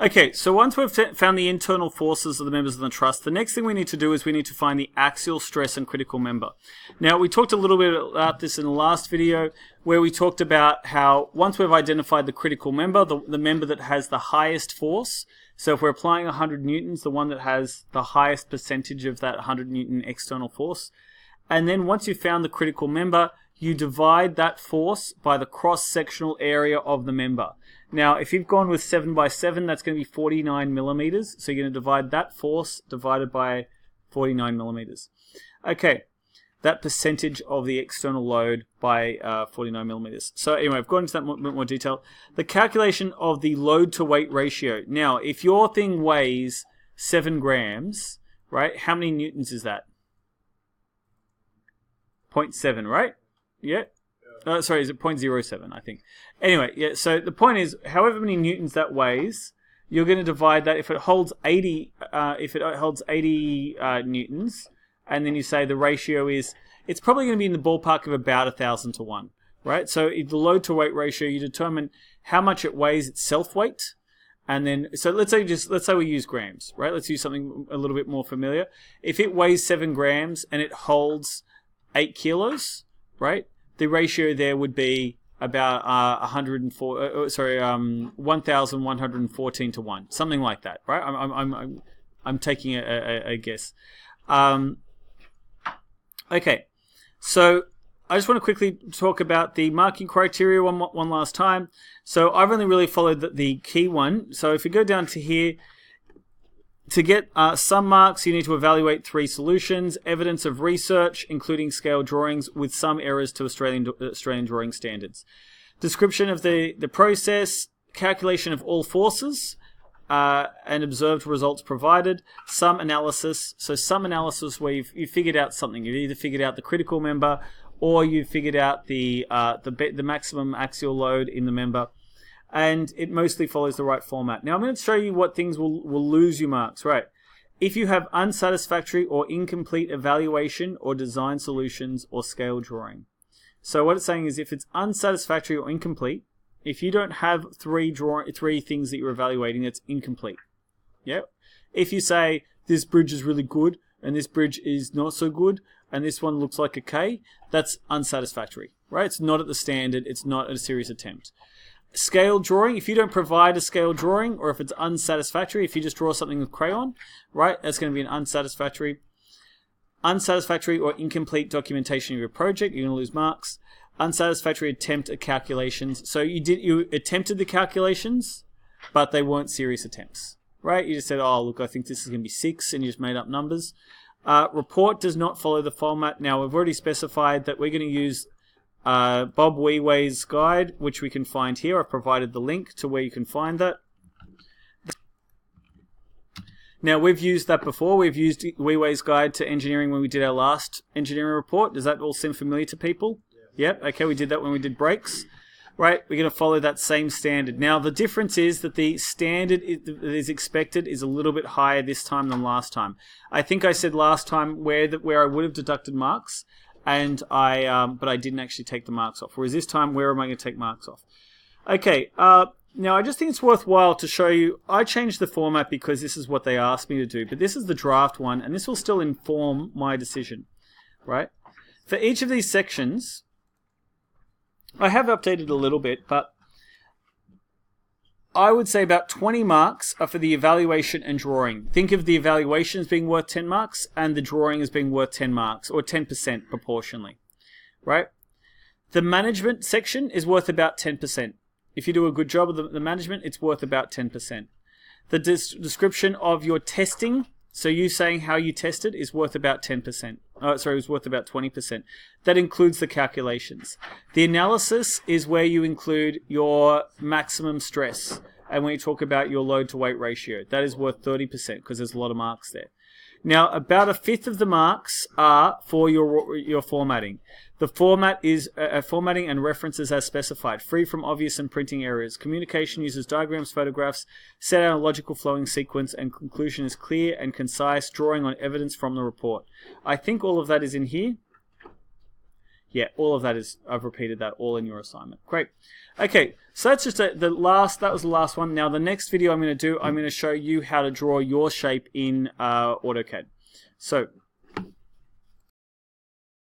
Okay, so once we've found the internal forces of the members of the trust, the next thing we need to do is we need to find the axial stress and critical member. Now, we talked a little bit about this in the last video, where we talked about how once we've identified the critical member, the member that has the highest force, so if we're applying 100 newtons, the one that has the highest percentage of that 100 newton external force, and then once you've found the critical member, you divide that force by the cross-sectional area of the member. Now, if you've gone with 7 by 7, that's going to be 49 millimeters. So you're going to divide that force divided by 49 millimeters. Okay, that percentage of the external load by 49 millimeters. So anyway, I've gone into that bit more detail. The calculation of the load to weight ratio. Now, if your thing weighs 7 grams, right, how many newtons is that? 0.7, right? Yeah. Sorry, is it 0.07, I think. Anyway, yeah, so the point is, however many newtons that weighs, you're going to divide that. If it holds 80, newtons, and then you say the ratio is, it's probably going to be in the ballpark of about 1,000 to 1, right? So if the load to weight ratio, you determine how much it weighs its self-weight, and then, so let's say we use grams, right? Let's use something a little bit more familiar. If it weighs 7 grams and it holds 8 kilos, right? The ratio there would be about 1,114 to 1, something like that, right? I'm taking a guess. Okay, so I just want to quickly talk about the marking criteria one last time. So I've only really followed the key one. So if you go down to here, to get some marks, you need to evaluate 3 solutions, evidence of research, including scale drawings with some errors to Australian drawing standards. Description of the process, calculation of all forces, and observed results provided, some analysis. So some analysis where you've figured out something. You've either figured out the critical member or you've figured out the maximum axial load in the member. And it mostly follows the right format. Now I'm going to show you what things will lose you marks, right? If you have unsatisfactory or incomplete evaluation or design solutions or scale drawing. So what it's saying is if it's unsatisfactory or incomplete, if you don't have three things that you're evaluating, it's incomplete. Yep. If you say this bridge is really good and this bridge is not so good and this one looks like a K, that's unsatisfactory, right? It's not at the standard. It's not a serious attempt. Scale drawing, if you don't provide a scale drawing or if it's unsatisfactory, if you just draw something with crayon, right, that's going to be an unsatisfactory. Unsatisfactory or incomplete documentation of your project, you're going to lose marks. Unsatisfactory attempt at calculations. So you attempted the calculations, but they weren't serious attempts, right? You just said, oh, look, I think this is going to be 6, and you just made up numbers. Report does not follow the format. Now, we've already specified that we're going to use Bob Wee-Way's guide, which we can find here. I've provided the link to where you can find that. Now, we've used that before. We've used Wee-Way's guide to engineering when we did our last engineering report. Does that all seem familiar to people? Yep. Okay, we did that when we did brakes. Right, we're going to follow that same standard. Now, the difference is that the standard that is expected is a little bit higher this time than last time. I think I said last time where I would have deducted marks, and but I didn't actually take the marks off. Whereas this time, where am I going to take marks off? Okay, now I just think it's worthwhile to show you, I changed the format because this is what they asked me to do, but this is the draft one, and this will still inform my decision, right? For each of these sections, I have updated a little bit, but I would say about 20 marks are for the evaluation and drawing. Think of the evaluation as being worth 10 marks and the drawing as being worth 10 marks, or 10% proportionally, right? The management section is worth about 10%. If you do a good job of the management, it's worth about 10%. The description of your testing, so you saying how you tested, is worth about 10%. It was worth about 20%. That includes the calculations. The analysis is where you include your maximum stress. And when you talk about your load to weight ratio, that is worth 30% because there's a lot of marks there. Now, about 1/5 of the marks are for your formatting. The format is formatting and references as specified, free from obvious and printing errors. Communication uses diagrams, photographs, set out a logical flowing sequence, and conclusion is clear and concise, drawing on evidence from the report. I think all of that is in here. yeah, all of that is, I've repeated that all in your assignment. Great. Okay, so that's just that was the last one. Now the next video I'm going to show you how to draw your shape in AutoCAD. So